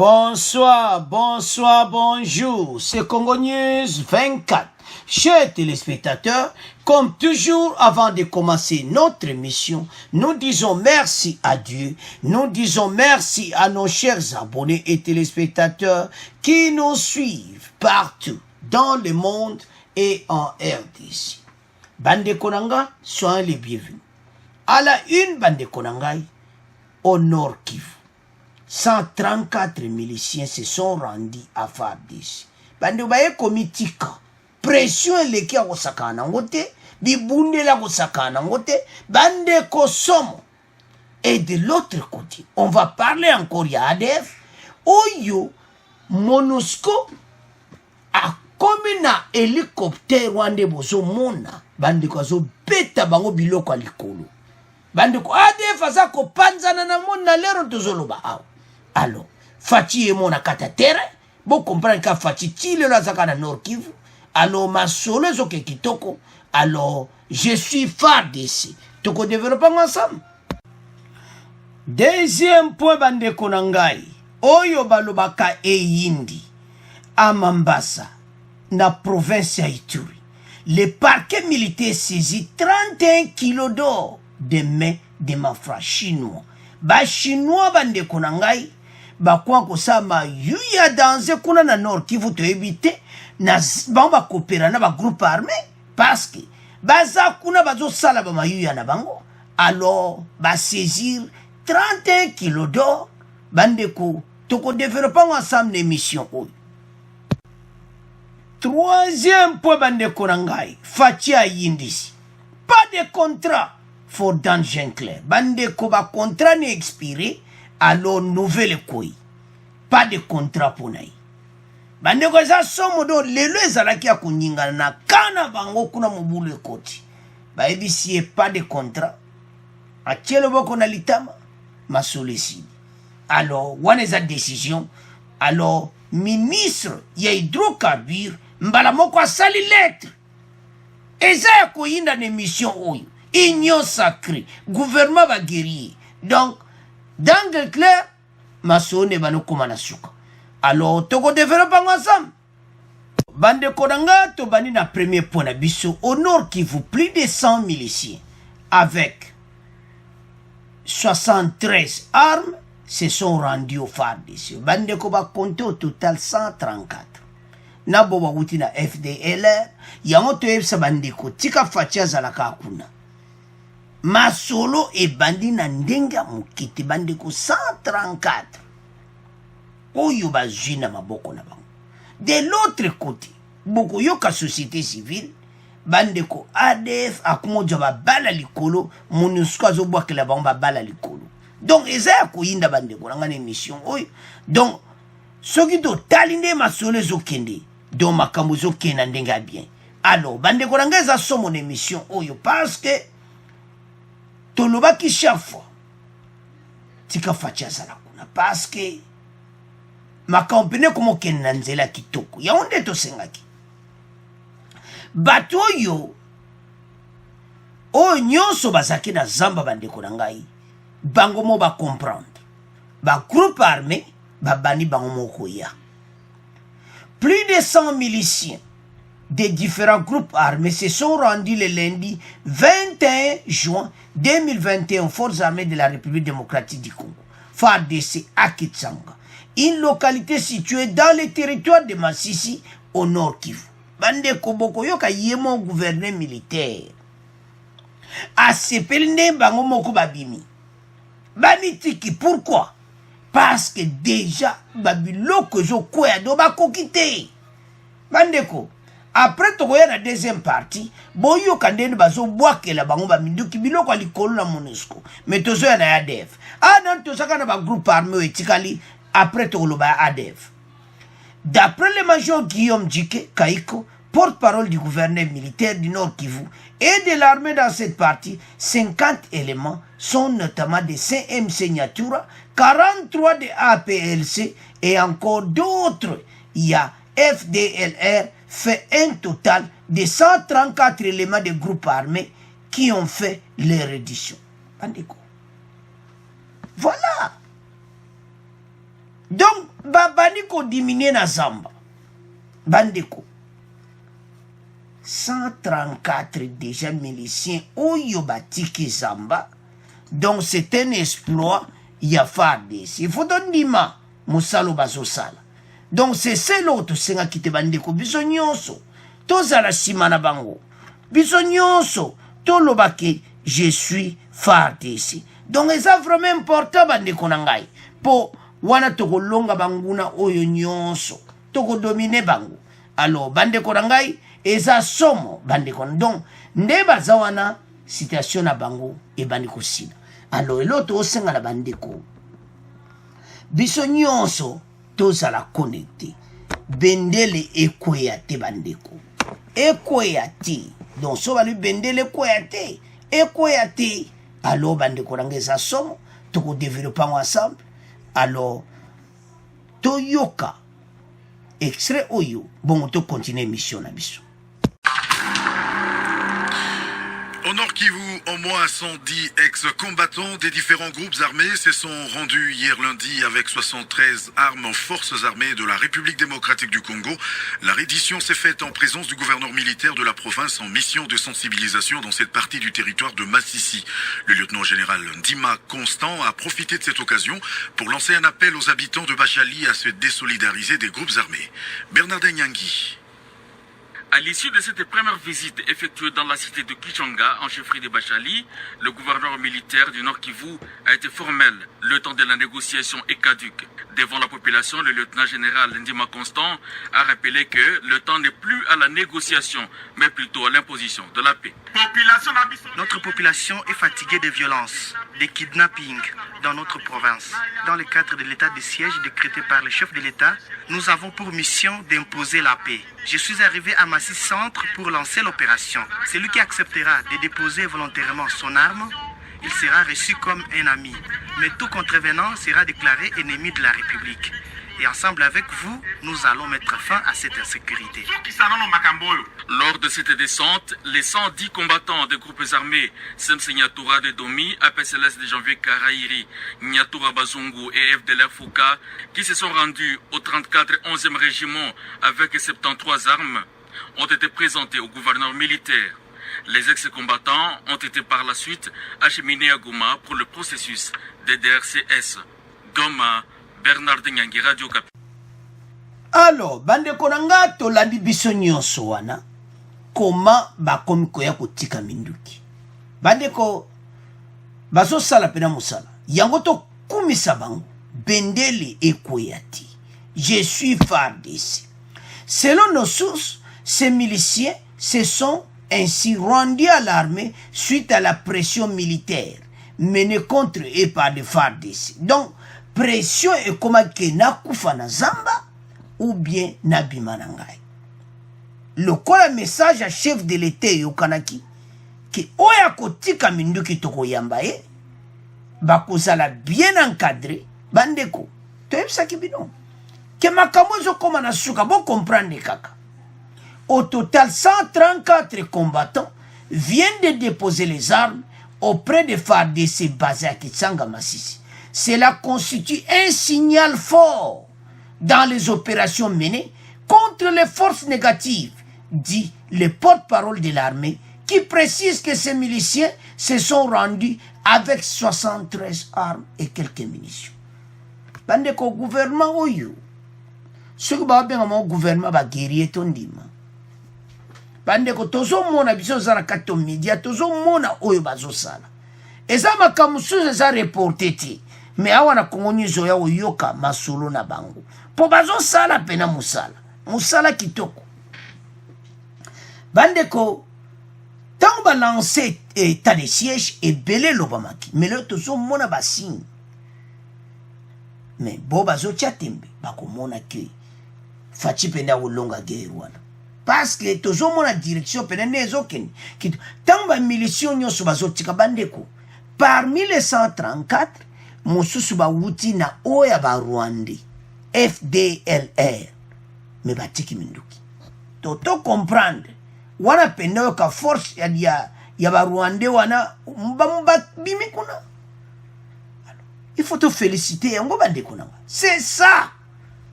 Bonsoir, bonsoir, bonjour, c'est Congo News 24. Chers téléspectateurs, comme toujours, avant de commencer notre émission, nous disons merci à Dieu, nous disons merci à nos chers abonnés et téléspectateurs qui nous suivent partout dans le monde et en RDC. Bande Konanga, soyez les bienvenus. À la une, Bande Konangai, au Nord Kivu. 134 miliciens se sont rendus à Fardis. Bande baye komitika. Pression leki ya kosakana ngote. Bibunde la kosakana ngote. Bande kosomo. Et de l'autre côté, on va parler encore ya ADF. Oyo, MONUSCO a komi na hélicoptère wande bozo mona. Bande ko zo beta bango biloko likolo. Bande ko ADF aza ko panzana na mona lero tozoloba awa. Alors, Fati et mon akata terre, bon comprendre que Fati tile la zakana Nord Kivu, alors ma solo zoke kitoko, alors je suis phare d'ici. Toko développons ensemble. Deuxième point bande konangai, oyo balobaka e yindi, à Mambasa, na province ya Ituri. Le parquet militaire saisit 31 kilos d'or de mains de mafra chinois. Ba chinois bande konangai, bakwa kosama yuya danse kuna na Nord Kivu to éviter na bamba coopérer na ba groupe armé parce que baza kuna bazo sala ba mayuya na bango alors ba saisir 31 kilos d'or bande ko toko développer ensemble l'émission oyo. Troisième point bande konangai Fatia Yindisi pas de contrat for Dan Gencler bande ko ba contrat ne expiré alors nouvelle koi. Pas de contrat pour naï. Bande ko za somo do lelo ezalaki ya kunyingana na kana bango kuna mobulu ekoti. Ba ebisi pas de contrat. Atielo boko na litama masolesi. Alors wana za décision alors ministre ya hydrocarbures mbala moko asali lettre. Eza ya koyinda na émission oyo. Union sacrée, gouvernement va guerrier. Donc d'angle clair, masone bano komana suka. Alors, toko développer ensemble. Bande konanga to bani na premier point na biso au Nord Kivu, plus de 100 miliciens avec 73 armes se sont rendus au Fardis. Bande ko ba compter au total 134. Na bo ba wuti na FDLR, yango to ebsa bande ko tika fatia zalaka kuna. Masolo et bandi na ndenga mukiti bandi ko 134. Oyo bazui na maboko na bango. De l'autre côté, boko yoka société civile, bandi ko ADF akumoja ba bala likolo, MONUSCO azobwakela bango ba bala likolo. Donc eza ya koyinda bandi ko ngana émission oyo. Donc soki do talinde masolo zokende, do makambo zokena ndenga bien. Alors bandi ko ngeza somo na émission oyo parce que tolobaki chaque fois tika fatia sala kuna parce que makampene komo kenna nzela kitoko ya onde to sengaki bato yo o nyonso bazaki na zamba bandeko na ngai bango mo ba comprendre ba groupe armé ba bani bango moko ya plus de 100 miliciens des différents groupes armés se sont rendus le lundi 21 juin 2021 aux forces armées de la République démocratique du Congo, FARDC à Kitsanga, une localité située dans le territoire de Massissi au Nord Kivu. Bande Koboko yoka yemo gouverneur militaire. A sepelne bango moko babimi. Banitiki pourquoi? Parce que déjà babiloko zo koya do bakokite. Bandeko après tokoya na deuxième partie, boyo kandeni bazo bwakela bango ba minduki biloko likolo na MONUSCO. Mais tozo ya na ADF. Ah non tozaka na ba groupe armé etikali après tokoloba ADF. D'après le major Guillaume Djike Kaiko, porte-parole du gouverneur militaire du Nord Kivu et de l'armée dans cette partie, 50 éléments sont notamment des CMC Nyatura, 43 de APLC et encore d'autres. Il y a FDLR fait un total de 134 éléments de groupes armés qui ont fait leur édition. Voilà. Donc, babandi ko diminuer na zamba bandeko 134 déjà miliciens oyo batiki zamba. Donc c'est un exploit ya FARDC. Il faut ndima musalo bazosala. Donc c'est l'autre senga kite bandeko biso nyonso tozala simana bango biso nyonso tolobake je suis FARDC. Donc c'est vraiment important bandeko na ngai po wana tokolonga banguna oyo nyonso tokodomine bango. Alors bandeko na ngai eza somo bandeko. Donc nde baza wana situation na bango e bandeko sina. Alors l'autre osenga na bandeko biso nyonso tozala connecté bendele ekweya te bandeko ekweya te. Donc so bali bendele ekweya te alors bandeko na ngai eza somo toko développer ensemble. Alors toyoka extrait oyo bon to continuer mission na biso. Au Nord Kivu, au moins 110 ex-combattants des différents groupes armés se sont rendus hier lundi avec 73 armes aux forces armées de la République démocratique du Congo. La reddition s'est faite en présence du gouverneur militaire de la province en mission de sensibilisation dans cette partie du territoire de Massissi. Le lieutenant-général Ndima Constant a profité de cette occasion pour lancer un appel aux habitants de Bachali à se désolidariser des groupes armés. Bernardin Nyangui. À l'issue de cette première visite effectuée dans la cité de Kichanga, en chefferie de Bachali, le gouverneur militaire du Nord Kivu a été formel. Le temps de la négociation est caduque. Devant la population, le lieutenant-général Ndima Constant a rappelé que le temps n'est plus à la négociation, mais plutôt à l'imposition de la paix. Notre population est fatiguée des violences, des kidnappings dans notre province. Dans le cadre de l'état de siège décrété par le chef de l'État, nous avons pour mission d'imposer la paix. Je suis arrivé à Massy Centre pour lancer l'opération. Celui qui acceptera de déposer volontairement son arme, il sera reçu comme un ami. Mais tout contrevenant sera déclaré ennemi de la République. Et ensemble avec vous, nous allons mettre fin à cette insécurité. Lors de cette descente, les 110 combattants des groupes armés Semse Nyatura de Domi, APCLS de Janvier Karairi, Nyatura Bazungu et FDLR Fouka, qui se sont rendus au 34 11e régiment avec 73 armes, ont été présentés au gouverneur militaire. Les ex-combattants ont été par la suite acheminés à Goma pour le processus des DRCS. Goma, Bernard Nyangi, Radio Cap. Alors, bande konanga to landi biso nyonso wana koma bakomi koya kotika minduki. Bande ko baso sala pena musala. Yango to kumisa bango bendele ekoyati. Je suis FARDC. Selon nos sources, ces miliciens se sont ainsi rendus à l'armée suite à la pression militaire menée contre eux par les FARDC. Donc, pression est comme que na kufa na zamba ou bien na bimanangai. Le kola message à chef de l'État yokanaki que oya kotika minduki toko yambaye bakozala bien encadré bandeko. Toyebisa kibino. Que makamozo koma na suka bon comprendre kaka. Au total, 134 combattants viennent de déposer les armes auprès des FARDC basés à Kitsanga Massissi. Cela constitue un signal fort dans les opérations menées contre les forces négatives, dit le porte-parole de l'armée, qui précise que ces miliciens se sont rendus avec 73 armes et quelques munitions. Bande ko gouvernement oyo, ce que ba benga mo gouvernement ba guerrier tondima. Bande ko tozo mona biso zara kato media tozo mona oyo bazo sala. Eza makamusu eza reporté ti. Mais awana kongoni zoya oyoka masolo na bango. Po bazo sala pena musala. Musala kitoko. Bande ko tant ba lancer état de siège et belé lobamaki. Mais le tozo mona basine. Mais bo bazo chatembe bako mona ke fachi pena wolonga guerre wana. Parce que toujours mon direction pénène les aucun qui tant ba milition nyoso bazotika bandeko parmi les 134 mosusu ba wuti na oya ba Rwanda FDLR mais batiki minduki toto comprendre wana penda ka force ya ba Rwanda wana mbamba bimi kuna. Il faut te féliciter yango bandeko nanga c'est ça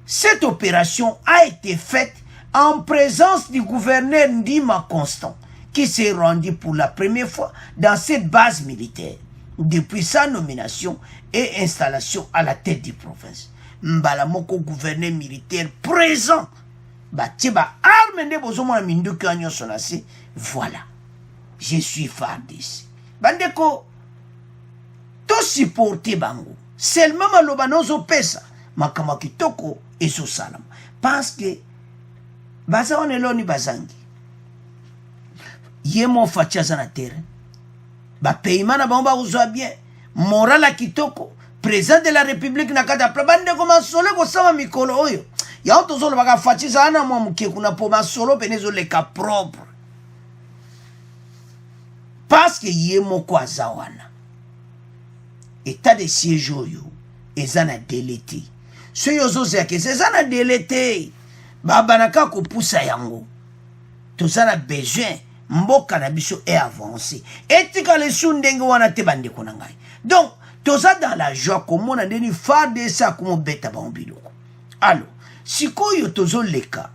cette opération a été faite en présence du gouverneur Ndima Constant, qui s'est rendu pour la première fois dans cette base militaire depuis sa nomination et installation à la tête du province. Mbalamoko gouverneur militaire présent. Batiba arme ne bozomo na minduki anyo sonasi. Voilà. Je suis FARDC. Bandeko to supporter bango. Seulement maloba nozo pesa. Makama kitoko ezo salam. Parce que baza on eloni bazangi. Yemo fachaza na terre. Ba paiement na bamba uzwa bien. Moral a kitoko. Président de la République na kata bande ko masolo ko sama mikolo oyo. Ya oto zolo baka fachiza ana mwa mke kuna po masolo penezo leka propre. Parce que yemo kwa zawana. État de siège oyo ezana délité. Ce yozo zeke ezana délité. Baba naka ko poussa yango. Tozana besoin mboka na biso est avancé. Etika le sundenge wana te bande ko nangai. Donc toza dans la joie comme on a dit FARDC comme beta bambiloko. Alors, si koyo tozo leka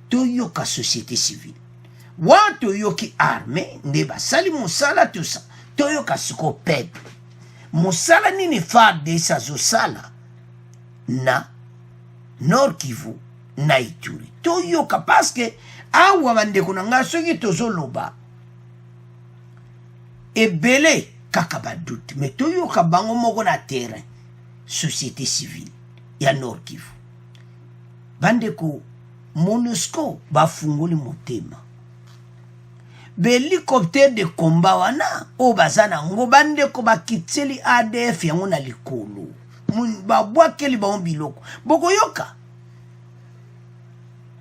toyo ka société civile. Wanto yo ki armée ne basali musala tout ça. Toyo ka siko peuple. Musala nini FARDC zo sala na Nord Kivu na Ituri. Toyo ka parce que awa bande ko nanga soki tozo loba. Ebele kaka badoute mais toyo ka bango moko na terrain société civile ya Nord Kivu bandeko MONUSCO bafungoli motema hélicoptère de combat wana o bazana ngo bandeko bakiteli ADF yango na likolo babwakeli bango biloko bokoyoka.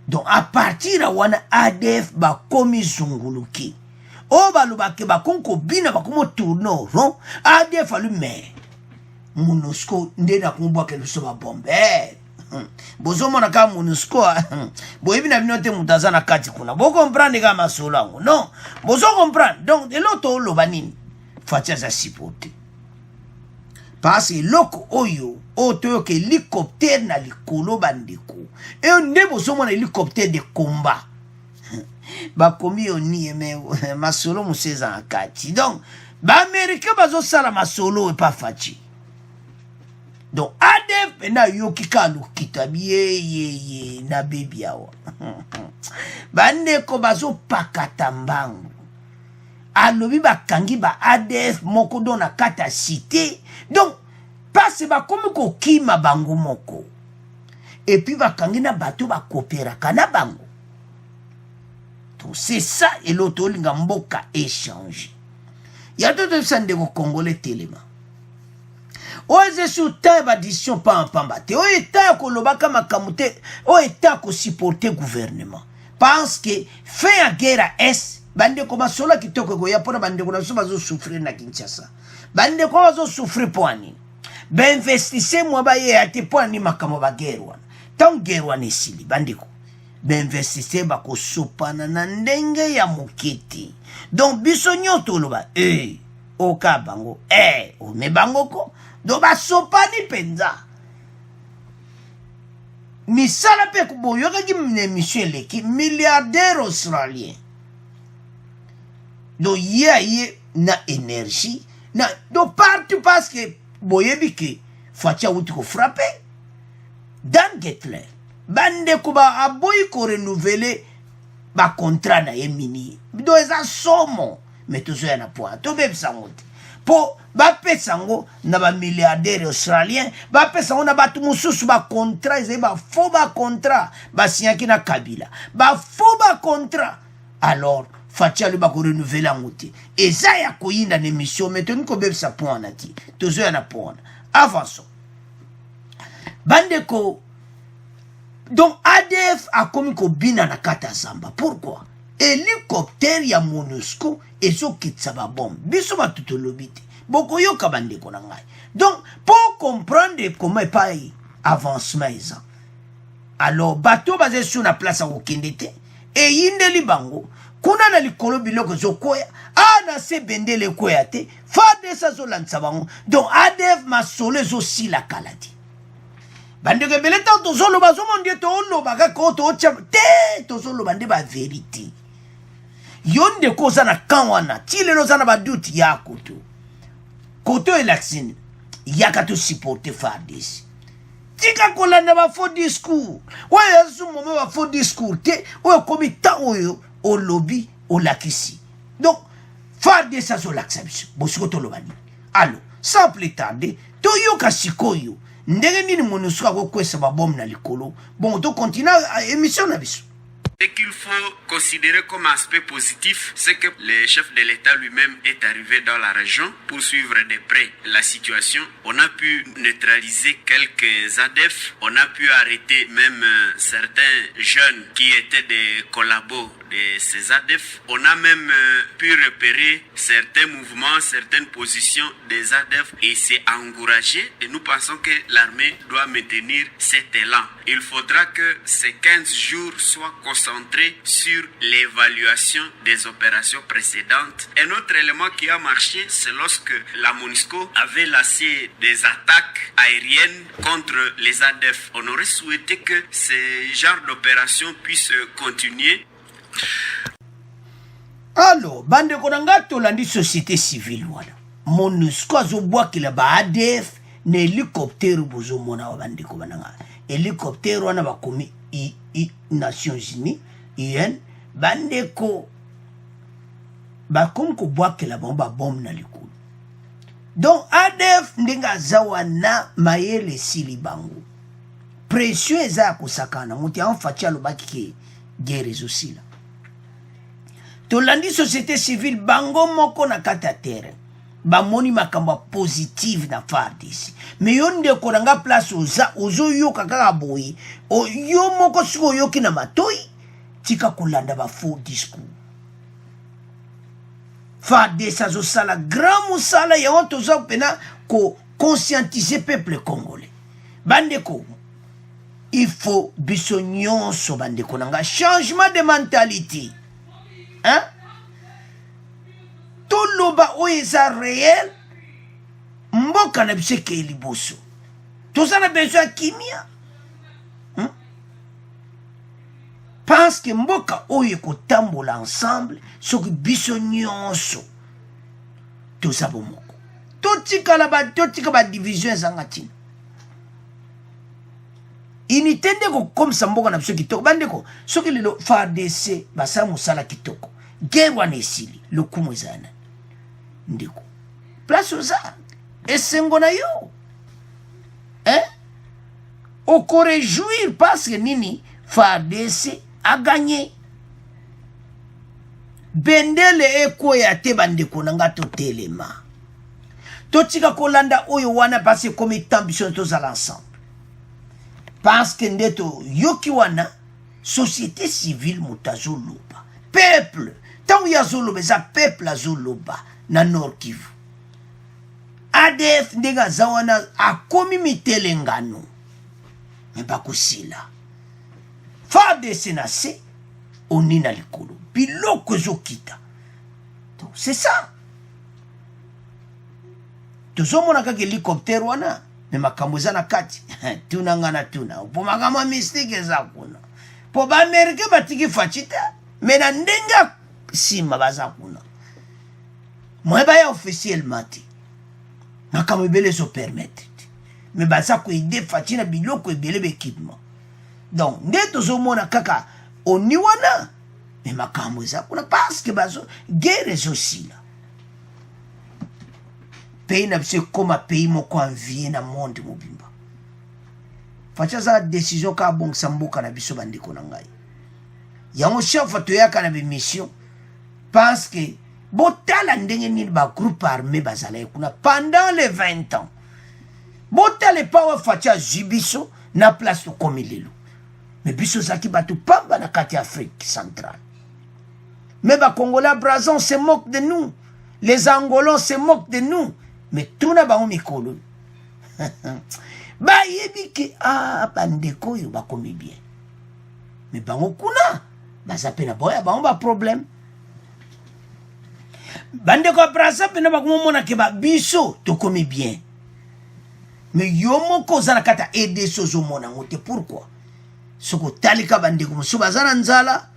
Donc à partir de wana ADF bakomi zunguluki. O balubake bakonko bina bakomo tourno rond ADF allume MONUSCO ndena kumbwa keluso ba bombe bozomo na ka MONUSCO boyebi na binote mutazana kati kuna bo comprendre kama solango non bozo comprendre. Donc de l'autre loba nini fatia za supporter parce que loko oyo oto ke hélicoptère na likolo bandeko et on ne bozomo na hélicoptère de combat bakomi oni eme masolo museza akati. Donc ba américain bazo sala masolo e pas fachi. Donc ADF na yoki kalu kitabiye na baby awa bande ko bazo pakata mbangu alobi bakangi ba ADF moko do na kata cité. Donc passe ba komi ko kima bango moko et puis bakangi na bato ba kopera kana bango. C'est ça et l'autre linga mboka échange. Il y a d'autres sande ko congolais téléma. Oze sur table addition pas en pambate. O état ko lobaka makamute, o état ko supporter gouvernement. Parce que fait à guerre est bande ko basola kitoko ko ya pona bande ko na bazo souffrir na Kinshasa. Bande ko bazo souffrir poani. Ben investissez moi ba ye ate poani makamo ba guerre wana. Tant guerre wana esili bande ko d'investisseur bako sopana na ndenge ya moketi. Donc biso nyoto loba oka bango o me bango ko do ba sopani penza misala pe ko boyoka ki mne monsieur leki milliardaire australien do ye na énergie na do partout parce que boyebi ke fatia wuti ko frapper Dan Getler bande kuba aboyi ko renouveler ba contrat na yemini do eza somo mais toujours ya na point to beb sangote po ba pesango na ba milliardaire australien ba pesango na batu mususu ba contrat eza ba faux ba contrat ba signaki na Kabila ba faux ba contrat. Alors fatia le ba ko renouveler ngote eza ya koyinda na émission mais to nko beb sa point na ti toujours ya na point avançons bande ko. Donc ADF a commis bina na kata zamba. Pourquoi? Hélicoptère ya MONUSCO et so kitsaba bombe. Biso ba tutolobite. Boko yo kabande ko ngai. Donc pour comprendre comment pas avancement ça. Alors bateau basé sur la place à okendete et yindeli bango kuna na likolo biloko zokoya ana se bendele koyate FARDC zo lansa bango. Donc ADF masole zo si la kaladi. bandeko ebele ntango tozoloba zomo nde toloba kaka oyo tootya te tozoloba nde baverité yo ndeko oza na kan wana ti lelo oza na baduti ya koto elakisini yaka tosupporte FARDC tika kolanda bafaux discours oyo yasu mome bafaux discours te oyo komi ntan oyo olobi olakisi donc FARDC azolakisa biso bosiko toloba nini alo sans plus tarder toyoka sikoyo ndenge nini MONUSCO akokwesa babome na likolo bon tokontinue émission na biso. Ce qu'il faut considérer comme aspect positif, c'est que le chef de l'État lui-même est arrivé dans la région pour suivre de près la situation. On a pu neutraliser quelques ADF, on a pu arrêter même certains jeunes qui étaient des collabos de ces ADF. On a même pu repérer certains mouvements, certaines positions des ADF et c'est encouragé. Et nous pensons que l'armée doit maintenir cet élan. Il faudra que ces 15 jours soient concentrés sur l'évaluation des opérations précédentes. Un autre élément qui a marché, c'est lorsque la MONUSCO avait lancé des attaques aériennes contre les ADF. On aurait souhaité que ce genre d'opération puisse continuer. Alors, bandeko na nga tolandi société civile wana MONUSCO azobwakela ba ADF na hélicoptère bozomona wa bandeko bananga hélicoptère wana bakomi Nations Unies UN bandeko bakomi kobwakela bango babombe na likolo donc ADF ndenge aza wana mayele esili bango pression eza ya kosakana moto ya mfaci alobaki ke guerre ezosila tolandi société civile bango moko na kati ya terrain bamoni makambo positive na FARDC mais yo ndeko na nga place ozoyoka kaka boye yo moko siko oyoki na matoi tika kolanda bafaux discours FARDC azosala grand mosala yango toza pena ko conscientiser peuple congolais bandeko il faut biso nyonso bandeko na nga changement de mentalité. Hein? Tout loba oyo eza réel mboka na biso ekei liboso toza na besoin ya kimia parce que mboka oyo ekotambola ensemble soki biso nyonso toza bomoko totika badivision ezanga ntina unité nde kokomisa mboka na biso kitoko bandeko soki lelo FARDC basala mosala kitoko guerre wana esili lokumu eza nani ndeko place oza esengo na yo okoréjouir parce que nini FARDC a gagné bendele ekoya te bandeko na nga totelema totika kolanda oyo wana parce que comme ambition tozala ensemble parce que ndeto yoki wana société civile mutazoloba peuple tangu yazoloba eza peuple azoloba na Nord Kivu ADF ndenge aza wana akomi mitelengano me bakosila FARDC na se oni na likolo biloko ezokita donc c'est ça tozomona kaka hélicoptère wana me makambo eza na kati tuna nga na tuna po makambo mystique eza kuna po baamerika batiki faci te me na ndenge nsima baza kuna moye baya officiellement te makambo ebele ezopermettre te me baza koede faci na biloko ebele baéquipement donc nde tozomona kaka oni wana me makambo eza kuna parce que bazo guerre ezosila pays na biso ekoma pays moko envie na monde mobimba faci aza décision ka abongisa mboka na biso bandeko na ngai yango chaque fois toyaka na bemission parce que botala ndenge nini bagroupe armé bazala kuna pendant les 20 ans botala epawa faci azwi biso na place tokomi lelo me biso ozalaki bato pamba na kati ya Afrique centrale mais bacongolais brazon se moque de nous les angolans se moquent de nous mais tuna bango mikolo bayebi ke bandeko oyo bakomi bien mais bango kuna baza mpe na boya bango baproblème bandeko ya braza mpe na bakomomona ke biso tokomi bien mais yo moko ozana kata aider sozo mona ngote. Pourquoi? Soko talika bandeko mosusu bazana nzala.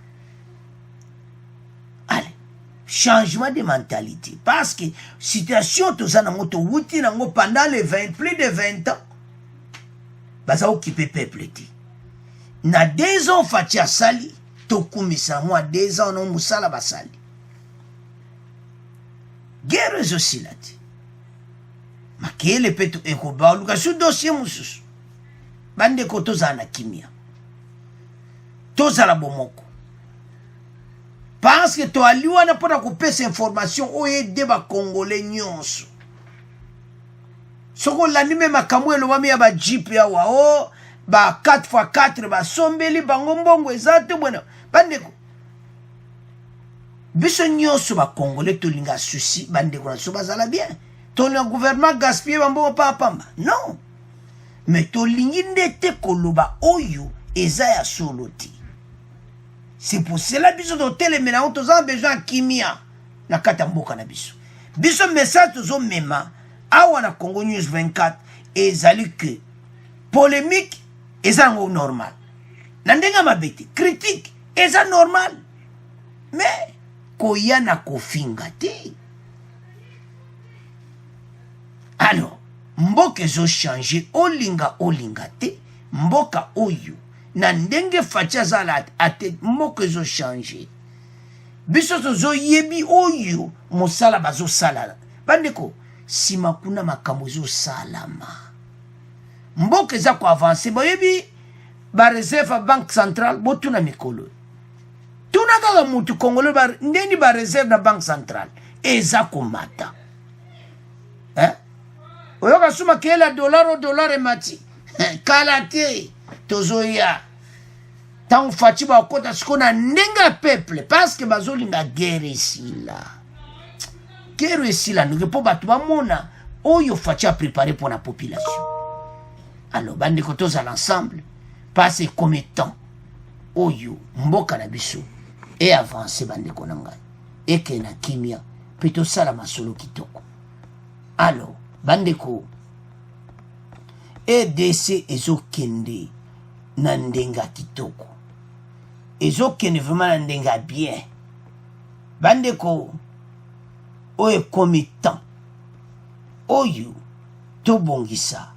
Allez, changement de mentalité. Parce que situation tozana ngoto wuti nango pendant les plus de 20 ans. Baza occupé peuple ti. Na 2 ans fati asali, tokumisa moi 2 ans no musala basali. Guerre aussi là. Makele peto ekoba luka su dossier mususu. Bande ko tozana kimia. Tozala bomoko. Parce que to aliwa na pona kupesa information oye deba congolais nyonso. Soko lanime makamwelo wami ya ba jeep ya wao ba 4x4 ba sombeli bango mbongo ezate bwana. Bande ko biso nyonso ba congolais tolinga souci bande ko na so bazala bien. Ton gouvernement gaspille bambo pa pamba. Non. Mais to lingi ndete koloba oyo eza ya soloti. C'est pour cela biso do telemena on toza besoin kimia na kata mboka na biso. Biso message tozo mema awa na Congo News 24 ezali que polémique eza normal. Na ndenga mabete critique eza normal. Mais koya na kofinga te. Alors, mboka ezo changer olinga te, mboka oyo na ndenge facha zala ate mboka ezo changer. Biso tozo yebi oyo mosala bazo sala. Bandeko, sima kuna makambo ezo salama. Mboka eza ko avancer boyebi ba reserve banque centrale botuna mikolo. Tuna kaka mutu Congolais ba ndeni ba reserve na banque centrale eza ko mata. Oyoka suma kela dollar emati. Kala te tozoya. Tant fati ba kota skona nenga peuple parce que bazolinga guerre ici là. Guerre ici là nous po batu ba mona oyo fati a préparé pour la population. Alors bande ko toza l'ensemble passe comme temps oyo mboka na biso et avancer bande ko nanga. Et que na kimia peto sala masolo kitoko. Alors bandeko EDC ezokende na ndenga kitoko ezokende vraiment na ndenga bien bandeko oyo komitan oyo tobongisa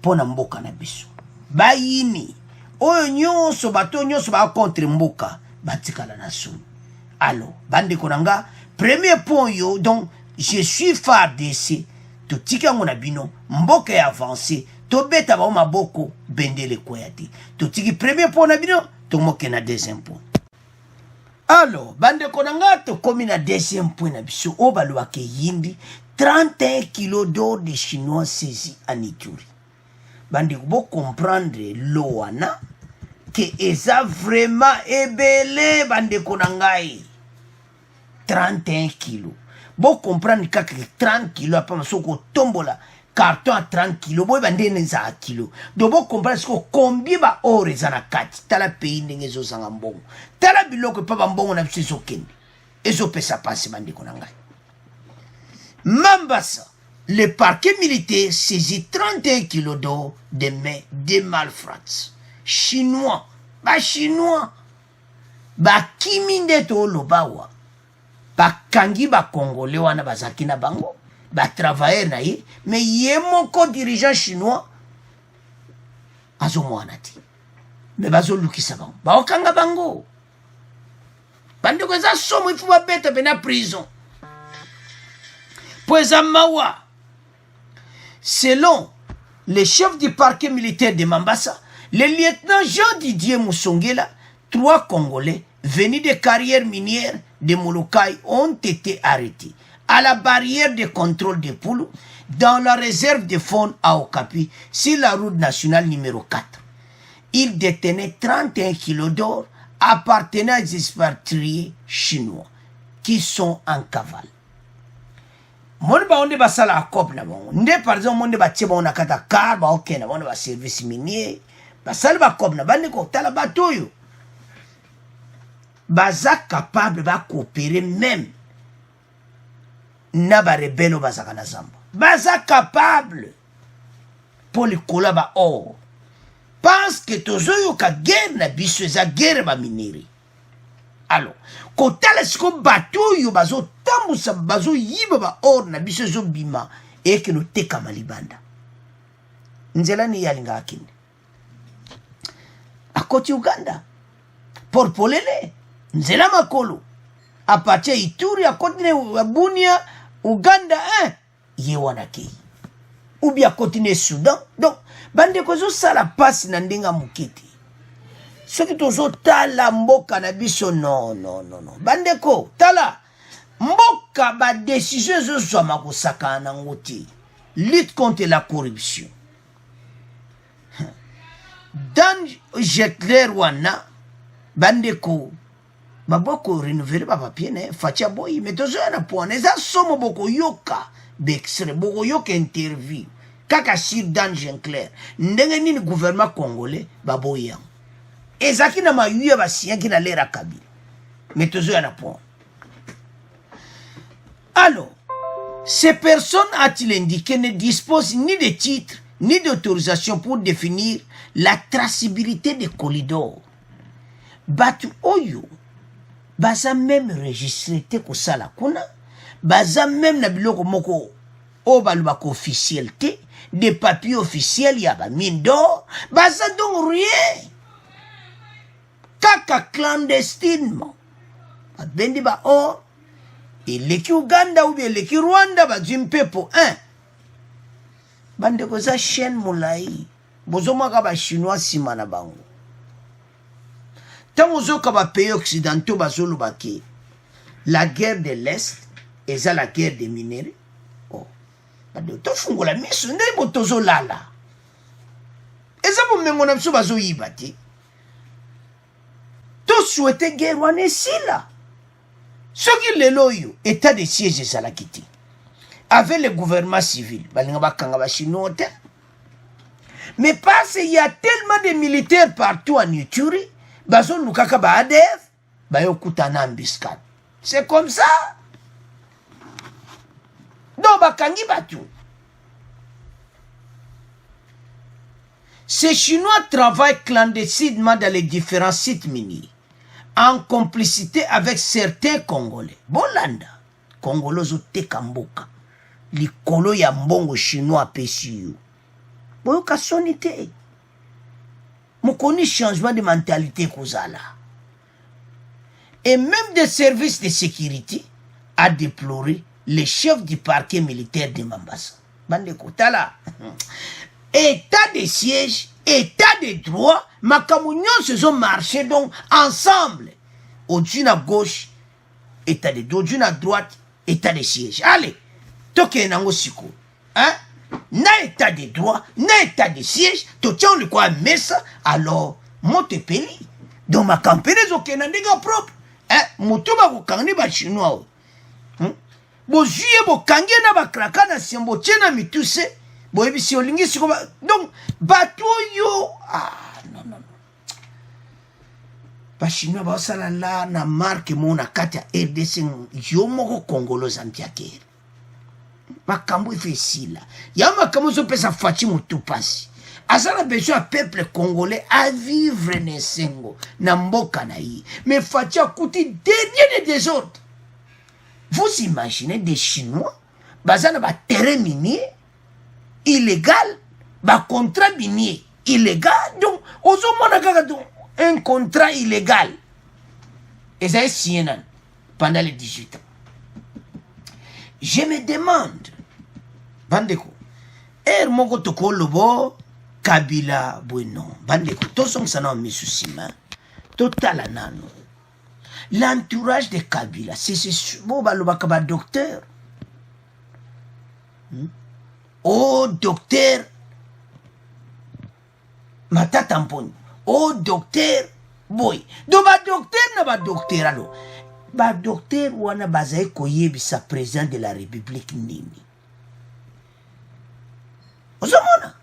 pona mboka na biso bayini oyo nyonso bato nyonso ba contre mboka batikala na soni. Alors bandeko nanga premier point yo donc je suis FARDC totika ngona bino mboka ya avancé to beta ba maboko bendele koyati totiki premier point na bino to moke na deuxième point. Alors bande konanga to komi na deuxième point na biso o balwa ke yindi 31 kilos d'or de chinois saisis en Ituri. Bande ko comprendre loana que eza vraiment ebele bande konangai 31 kilos. Bon comprendre que 30 kilos après soko tombola carton à 30 kilos boy bande neza a kilo. Donc bon comprendre que combien ba ore zana kati tala pays ndenge zo sanga mbongo. Tala biloko papa mbongo na biso kende. Ezo pesa passe bande konanga. Mambasa, le parquet militaire saisit 31 kilos d'or de mains de malfrats. Chinois, ba kiminde to lobawa. Bakangi ba Congolais wana bazaki na bango ba travailler na ye mais ye moko dirigeant chinois azo mwana ti mais bazo lukisa bango ba okanga bango bande ko za somo ifu ba beta bena prison poeza mawa. Selon le chef du parquet militaire de Mambasa, le lieutenant Jean-Didier Moussongela, 3 Congolais venus des carrières minières de Molokai ont été arrêtés à la barrière de contrôle de Poulou dans la réserve de faune à Okapi sur la route nationale numéro 4. Ils détenaient 31 kilos d'or appartenant à des expatriés chinois qui sont en cavale. Mon ba onde ba sala akop na bon nde par exemple monde ba tieba on akata car ba ok na monde ba service minier ba sala ba kop na bande ko tala batoyo baza capable ba coopérer même na ba rebelo bazaka na zamba baza capable mpo likolo ba or parce que tozoyoka guerre na biso eza guerre baminere. Alors kotala siko bato oyo bazotambusa bazoyiba ba or na biso ezobima eke notekama libanda. Nzela ni yalinga akinde akoti Uganda por polele nzela makolo apache Ituri akoti ne Bunia Uganda ye wanakei ou bien continuer Soudan. Donc bande kozo sala passe na ndenga mukiti soki tozo tala mboka na biso non bande ko tala mboka ba décision zo zoma ko sakana ngoti lutte contre la corruption dans Jetler wana bande ko baboko renouveler ba papier ne fatia boy mais tozo na point eza somo boko yoka Bexre, boko yoka interview kaka sur Dan Jean-Claire ndenge nini gouvernement congolais baboya ezaki na mayuya basien ki na lera Kabila mais tozo ya na point. Alors ces personnes, a-t-il indiqué, ne disposent ni de titre ni d'autorisation pour définir la traçabilité des corridors. Batu oyo baza même registré te ko sala kuna baza même na biloko moko o balubako officiel te des papiers officiels ya ba mine d'or baza donc rien kaka clandestinement babendi ba or eleki Uganda ou bien eleki Rwanda bazimpepo bande ko za chaîne molai bozomaka ba chinois sima na bango tango zoka ba pays occidentaux bazoloba ke la guerre de l'Est eza la guerre des minéraux. Bande to fungola miso ndé botozo lala eza bomengo na biso bazoyiba te to souhaiter guerre wana esila soki lelo oyo état de siège ezalaki te avec le gouvernement civil balinga bakanga ba chinois te mais parce qu'il y a tellement de militaires partout en Ituri bazo lukaka ba ADF bayo kutana embuscade c'est comme ça. Donc bakangi batu ces Chinois travaillent clandestinement dans les différents sites miniers en complicité avec certains Congolais. Bolanda, Congolais zote kamboka. Likolo ya mbongo chinois pesiyo. Boyoka sonite. Mokoni changement de mentalité kozala. Et même des services de sécurité a déploré le chef du parquet militaire de Mambasa. Bande kotala. État de siège, état de droit, makamunyon se sont marché donc ensemble. Au-dessus à gauche, état de droit, au-dessus à droite, état de siège. Allez, toke nango siko. Hein? Na état de droit, na état de siège, to tiens le quoi messa, alors, monte pays. Donc ma campagne zoke nandiga propre. Hein? Motoba ko kangni ba chinois. Bo juye bo kangi na ba kraka na siambo tchena mituse. Boyebi si olingi siko ba donc bato yo non ba chinois ba sala la na marque mona kata RDC yo moko Congolo Zampiakere makambo ifesila ya makambo zo pesa fachi mutu pasi asala besoin à peuple congolais à vivre nesengo na mboka na yi mais fachi akuti dernier des désordres. Vous imaginez des Chinois bazana ba terrain minier illégal, bah contrat minier illégal, donc aux hommes un contrat illégal. Et ça est signé pendant les 18 ans. Je me demande, Bandeko, moko toko lobo Kabila bueno, Bandeko, to song sana misusima, total anano. L'entourage de Kabila, c'est bon baloba kaba docteur. Oh docteur Matata Mponi. Oh docteur boy. Do ba docteur na ba docteur alors. Ba docteur wana bazaye koyebisa président de la République nini. Ozomona.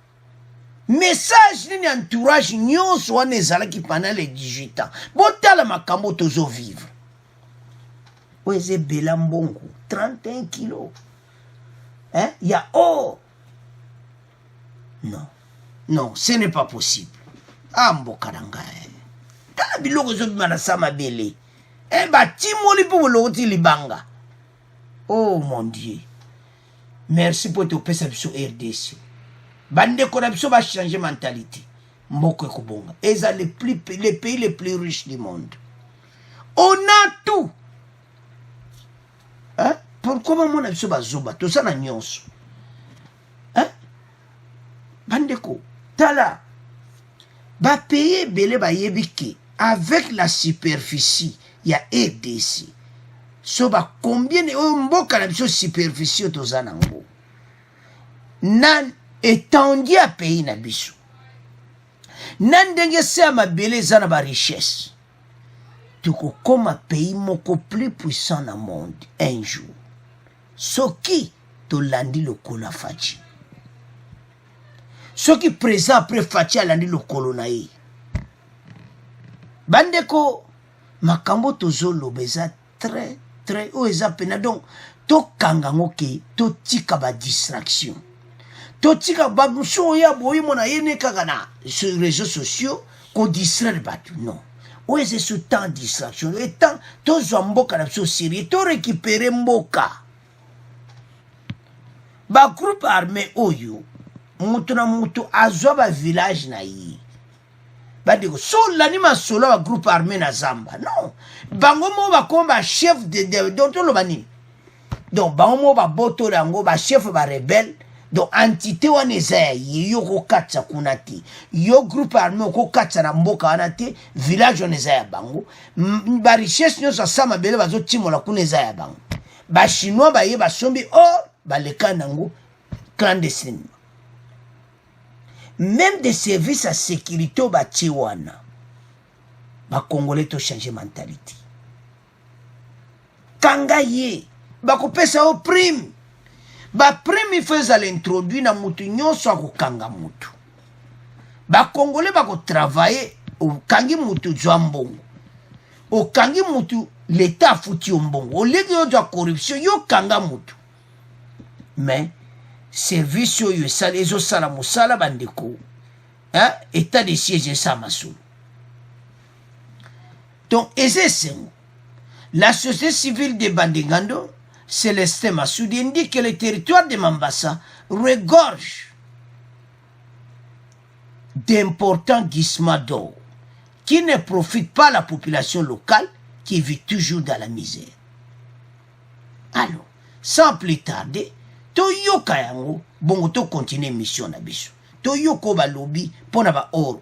Message nini entourage nyonso wana ezalaki pendant les 18 ans. Botala makambo tozo vivre. Oeze bela mbongo 31 kilos. Hein? Il y a oh. Non. Non, ce n'est pas possible. Ah, mbokaranga. Tala biloko zo bimana sama bele. Ba timoli pour l'autre libanga. Oh mon Dieu. Merci pour te passer sur RDC. Bande corruption va changer mentalité. Mboko kubonga. Et ça les pays les plus riches du monde. On a tout. Hein? Pourquoi mon abso bazoba? Tout ça na nyonso. Hein? Bandeko. Tala. Ba payer belé ba yebiki. Avec la superficie, il y a RDC. So ba combien de mboka na biso superficie toza nango. Nan étendu à pays na biso. Nan ndenge se ma belé zana ba richesse. Tuko comme un pays moko plus puissant na monde un jour. Soki to landi lokolo fachi. Soki présent après fachi landi lokolo na ye. Bandeko makambo tozolo beza très o eza pena donc to kangango ke to tika ba distraction. To tika ba muso ya boyi mona yene kagana sur les réseaux sociaux ko distraire batu non. Où est ce temps de distraction? Le temps, to mboka na biso sérieux, to récupérer mboka. Ba groupe armé oyo, mutu na mutu azwa ba village na yi. Ba diko, so l'anima solo ba groupe armé na Zamba. Non. Bango mo ba komba chef de donto lo bani. Donc bango mo ba boto lango ba chef ba rebelle. Donc entité wana eza ya yo kokatsa kuna te. Yo groupe armé kokatsa na mboka wana te, village wana eza ya bango. Ba richesse nyonso sama bele bazo timola kuna eza ya bango. Ba chinois ba ye ba sombi ba leka nango clandestinement. Même des services à sécurité ba tiwana. Ba congolais to changer mentalité. Kanga ye ba kopesa o prime. Ba prime faisait l'introduire na mutu nyonso akokanga mutu. Ba congolais ba ko travailler au kangi mutu zwambongo. O kangi mutu l'état fouti ombongo. O legi yo de corruption yo kanga mutu. Mais service yo sala ezo sala musala bandeko. Hein? État de siège ça masolo. Donc la société civile de Bandingando Célestin Massoudi indique que le territoire de Mambasa regorge d'importants gisements d'or qui ne profitent pas à la population locale qui vit toujours dans la misère. Alors, sans plus tarder, Toyoka yango bongo to continuer mission na biso. Toyoko ba lobby pona ba or.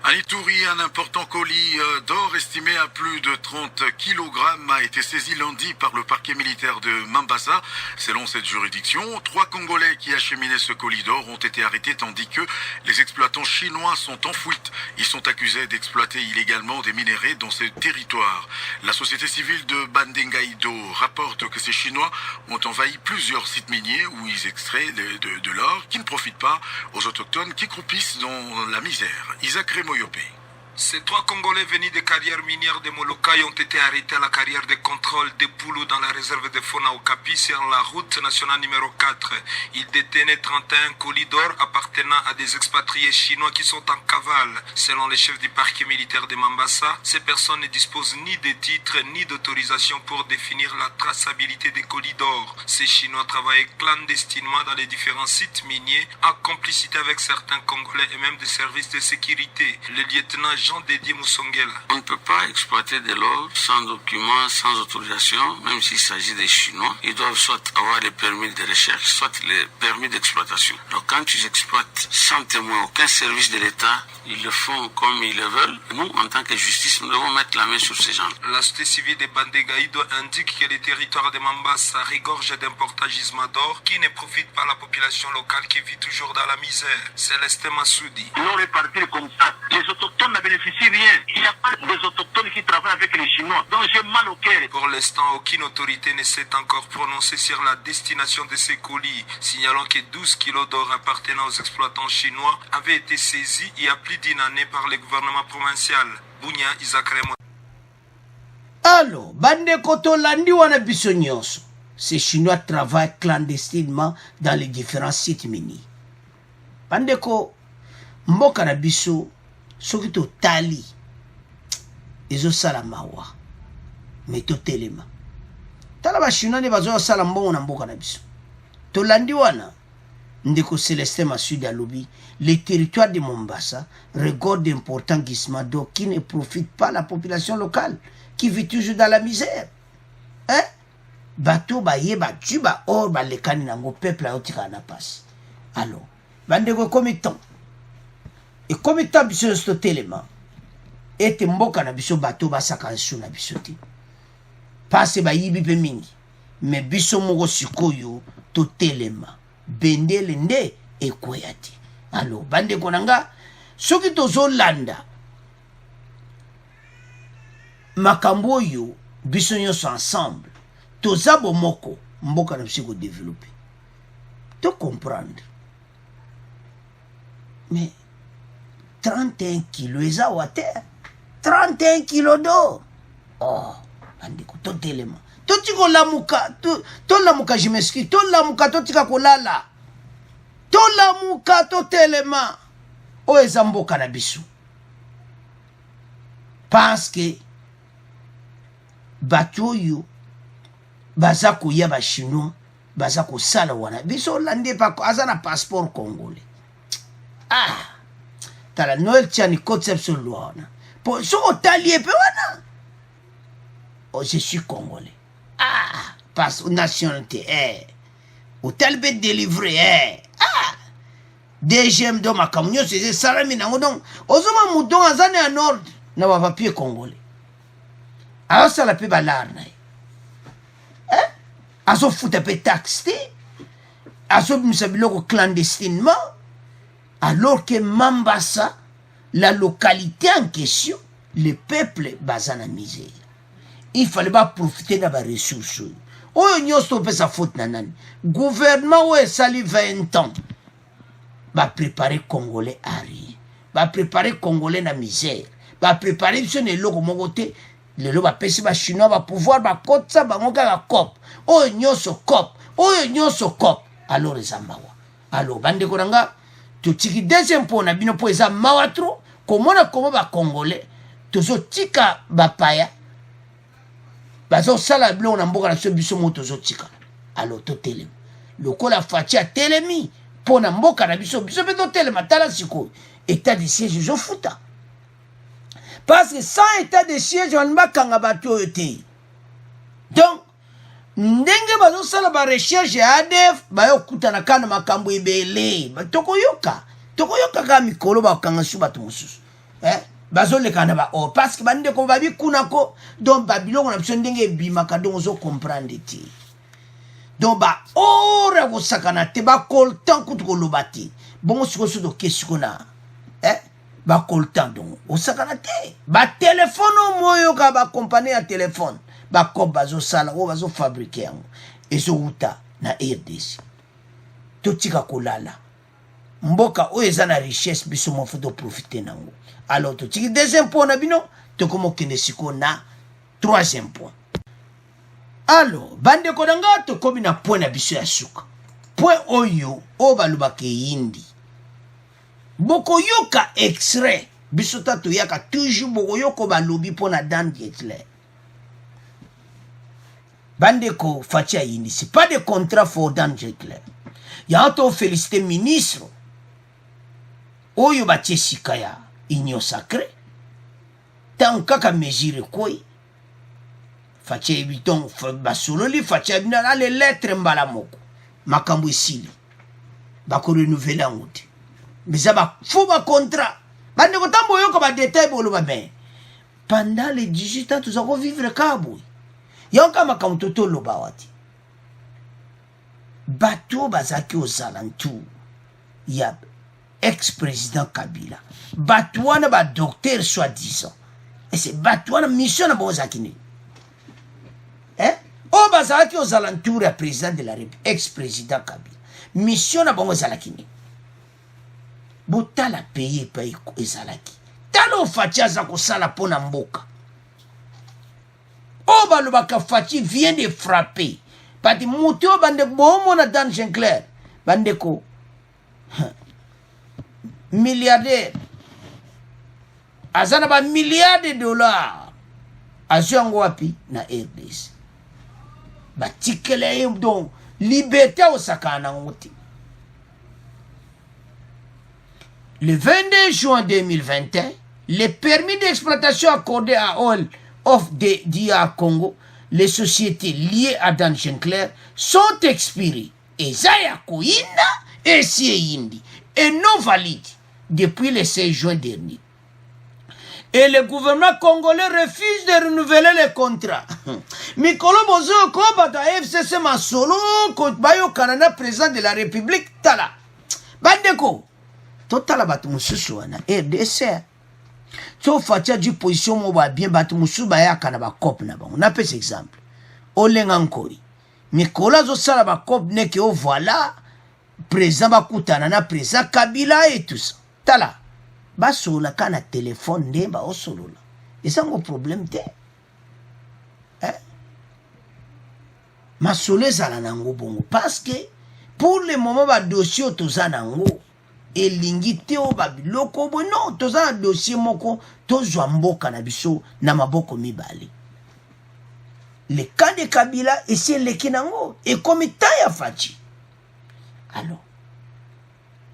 À Ituri, un important colis d'or estimé à plus de 30 kg a été saisi lundi par le parquet militaire de Mambasa. Selon cette juridiction, 3 Congolais qui acheminaient ce colis d'or ont été arrêtés tandis que les exploitants chinois sont en fuite. Ils sont accusés d'exploiter illégalement des minéraux dans ce territoire. La société civile de Bandingaido rapporte que ces Chinois ont envahi plusieurs sites miniers où ils extraient de l'or qui ne profite pas aux autochtones qui croupissent dans la misère. Isaac Remoyopé. Ces 3 Congolais venus des carrières minières de Molokai ont été arrêtés à la carrière de contrôle de Poulou dans la réserve de faune à Okapi sur la route nationale numéro 4. Ils détenaient 31 colis d'or appartenant à des expatriés chinois qui sont en cavale. Selon les chefs du parquet militaire de Mambasa, ces personnes ne disposent ni de titres ni d'autorisation pour définir la traçabilité des colis d'or. Ces Chinois travaillaient clandestinement dans les différents sites miniers en complicité avec certains Congolais et même des services de sécurité. Le lieutenant Jean Dédié Moussongela. On ne peut pas exploiter de l'or sans documents, sans autorisation, même s'il s'agit des Chinois. Ils doivent soit avoir les permis de recherche, soit les permis d'exploitation. Donc quand ils exploitent sans témoin, aucun service de l'État, ils le font comme ils le veulent. Nous, en tant que justice, nous devons mettre la main sur ces gens. La société civile de Bandingaido indique que le territoire de Mambasa regorge d'importants gisements d'or qui ne profitent pas à la population locale qui vit toujours dans la misère. Célestin Massoudi. Non répartis comme ça. Les autochtones ne bénéficient rien. Il n'y a pas des autochtones qui travaillent avec les Chinois. Donc j'ai mal au cœur. Pour l'instant, aucune autorité ne s'est encore prononcée sur la destination de ces colis, signalant que 12 kilos d'or appartenant aux exploitants chinois avaient été saisis il y a plus d'une année par le gouvernement provincial. Bounia Isaac Remo. Alors, bande kotolandi wana biso nyonso. Ces Chinois travaillent clandestinement dans les différents sites miniers. Bandeko mboka na biso soki totali ezosala mawa me totelema tala bachinois nde bazosala mbongo na mboka na biso tolandi wana ndeko Célestin Masudi alobi les territoires de Mombasa regorgent d'importants gisements d'eau qui ne profitent pas à la population locale qui vit toujours dans la misère. Hein? Bato ba yeba tuba or ba lekani nango peuple a otika na passe. Alors, bandeko komitan. Et komitan biso sto telema. Ete mboka na biso bato ba sakansu na biso te. Passe ba yibi pe mingi. Mais biso moko sikoyo to telema. Bendele nde ekweyati. Alors, bandeko nanga soki tozo landa makambo yo biso nyonso ensemble toza bomoko mboka na biso ko développer to comprendre mais 31 kilos eza wa terre 31 kilos d'or oh andiko to telema to tiko lamuka to lamuka je m'excuse to lamuka to tika kolala to lamuka to telema o eza mboka na biso parce que bato oyo baza koya bachinois baza kosala wana biso olandi aza na passeport congolais tala Noël tiani kotisa biso lwa wana po so otali epe wana oh je suis congolais parce nationalité otali mpe délivré deuxième do makambo nyonso eza esalami nango donc ozoma mudongo aza ne en ordre na bapapier congolais azosala mpe balare na ye azofuta mpe taxe te azobimisa biloko clandestinement alors que Mambasa la localité en question le peuple baza na misère il fallait baprofiter na baressource oyo nyonso topesa faute na nani gouvernement oyo esali 20 ans bapréparer congolais à rien bapréparer congolais na misère bapréparer biso na eloko moko te lelo bapesi bachinois bapouvoir bakotisa bango kaka cop oyo nyonso cop oyo nyonso cop alors eza mawa alors bandeko na nga totiki deuxième mpo na bino mpo eza mawa tro komona komo bacongolais tozotika bapaya bazosala biloko na mboka na biso mo tozotika alors totelema lokola faci atelemi mpo na mboka na biso mpe totelema tala sikoyo état de siège ezofuta parce que sans état de siège on bakanga bato oyo te donc ndenge bazosala barecherche ya ADF bayokutana kana makambo ebele tokoyoka kaka mikolo bakanga su bato mosusu bazolekana ba or parce que bandeko babikunako donc babiloko na biso ndenge ebimaka donc ozokomprendre te donc baor ya kosakana te bakoltan kutu koloba te bongo sikoyo so toke siko na bakoltan donc osakana te batelefone omoyoka bakompanie ya telefone bakope bazosala oyo bazofabrike yango ezowuta na RDC totika kolala mboka oyo eza na richesse biso mofo toprofite nango alors totiki deuxième point na bino tokomokende siko na troisième point alors bandeko na nga tokomi na point na biso ya suka point oyo balobaka eyindi bokoyoka extrait biso ta toyaka toujours bokoyoka balobi mpo na Dan Hitler bandeko faci ayindi c'est pas de contrat for Dan Hitler yanto félicité ministre oyo batie sika ya union sacré tant kaka mesure koi faci ebiton basololi faci abina les lettres mbala moko makambo esili bako renouveler yango te mais ça va faut ba contrat bandeko tambo yoka ba détail boloba ben pendant les 18 ans tout ça vivre kabou yonka makambo toto loba wati bato bazaki aux alentours ya ex-président Kabila bato wana ba docteur soi-disant et c'est bato wana mission na bozaki ni o bazaki aux alentours ya président de la République ex-président Kabila mission na bongo zalaki ni botala paye pa ezalaki tala ofati aza kosala mpo na mboka o balobaka Faci vient de frapper pati mutu oyo bandeko boomona Dan Sinclair bandeko milliardaire azana ba milliards de dollars azango wapi na RDC batikele donc liberté au sakana ngoti. Le 22 juin 2021, les permis d'exploitation accordés à Oil of the DR Congo, les sociétés liées à Dan Sinclair, sont expirés. Et Zaya Koinda et Sieyindi, et non valides depuis le 16 juin dernier. Et le gouvernement congolais refuse de renouveler les contrats. Mikolo Bozo Kobata FCC Masolo, Kotbayo Kanana, président de la République, Tala. Bandeko. Totala batu mususu wana RDC so fatia du position mo ba bien batu mususu ba ya kana ba cop na ba on appelle cet exemple olenga nkori Mikola zo sala ba cop ne ke o voilà président ba kutana na président Kabila et tout ça tala ba sola kana téléphone ndemba o solola esango problème te masole zala nango bongo parce que pour le moment ba dossier tozana nango et l'ingité au babiloko non toza un dossier moko tozwa mboka na biso na maboko mibale. Le cas de Kabila et c'est le kinango et comme taya fachi. Alors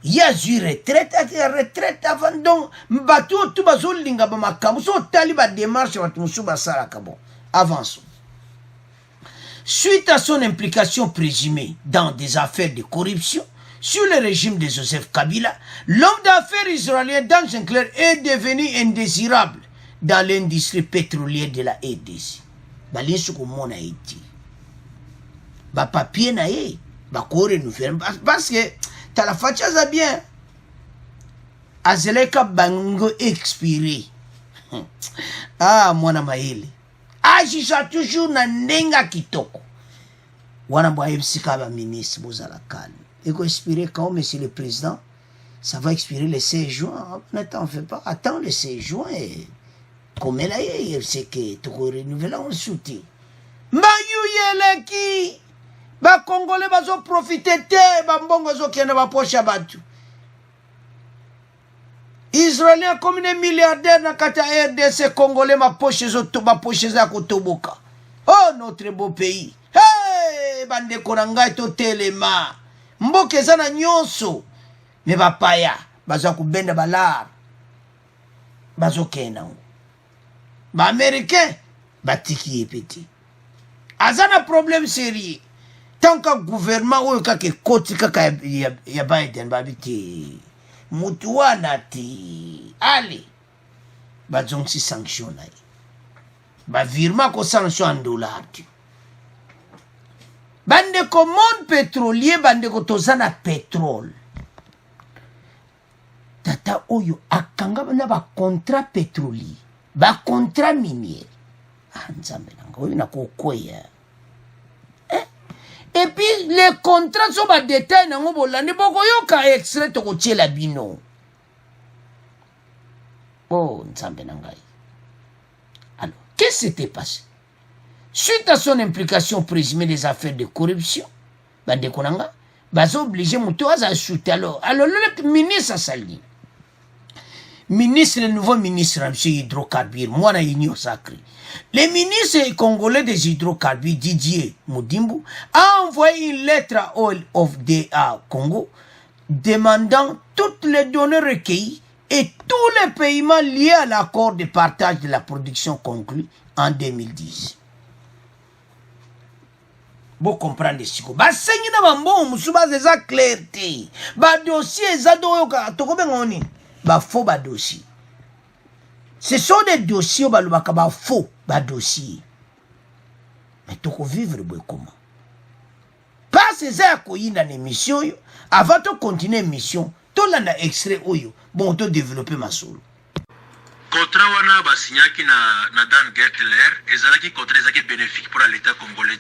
il y a eu retraite avant donc bato tout bazo linga ba makamu so taliba démarche watu musuba sala kabo avance. Suite à son implication présumée dans des affaires de corruption sous le régime de Joseph Kabila, l'homme d'affaires israélien Dan Sinclair est devenu indésirable dans l'industrie pétrolière de la RDC. Balinsu komona iti. Ba papier na ye, ba ko renouveler parce que t'as la fatia za bien. Azeleka bango expiré. Ah mwana maele. Ajisa toujours na nenga kitoko. Wana bwa ebsika ba ministre bozala calme. Et qu'on expirer quand, monsieur le président, ça va expirer le 16 juin. Ne t'en fais pas. Attends le 16 juin. Comme elle a eu, c'est que tu renouveler on soutient. Mayou yeleki. Ba Congolais bazo profiter te. Ba mbongo zo kene ba poche batu. Israélien comme un milliardaire na kata RDC Congolais ma poche zo to ba poche za ko toboka. Oh notre beau pays. Hey bande konanga to telema. Mboke zana nyonso me bapaya baza kubenda balar bazo kena ba américain batiki petit azana problème sérieux tant que gouvernement oyo kake koti kaka ya Biden babiti mutu wana ti ali bazonsi sanction na ba virement ko sanction en dollars. Bande ko monde pétrolier bande ko tozana pétrole. Tata oyo akanga na ba contrat pétrolier, ba contrat minier. Nzambe nanga oyo na kokoya. Et puis les contrats sont ba détail nango bolande boko yoka extrait to ko tiela bino. Oh nzambe nanga. Alors, qu'est-ce qui s'était passé? Suite à son implication présumée des affaires de corruption, bande konanga, bazo obligé muto aza shooter alors le ministre Sali. Ministre, le nouveau ministre M. Hydrocarbures, moi na union sacré. Le ministre congolais des hydrocarbures, Didier Moudimbu, a envoyé une lettre à Oil of the Congo demandant toutes les données recueillies et tous les paiements liés à l'accord de partage de la production conclu en 2010. Vous comprenez ce que ba sengi na bambo musuba za clarté ba dossier za doyoka tokobe ngoni ba faux ba dossier. Ce sont des dossiers ba lubaka ba faux ba dossier. Mais toko vivre boy comment? Pas ça ko yinda émission yo avant de continuer mission to landa extrait oyo bon to développer ma solo. Contrat wana basinyaki na Dan Gertler ezalaki contrat ezaki bénéfique pour l'état congolais.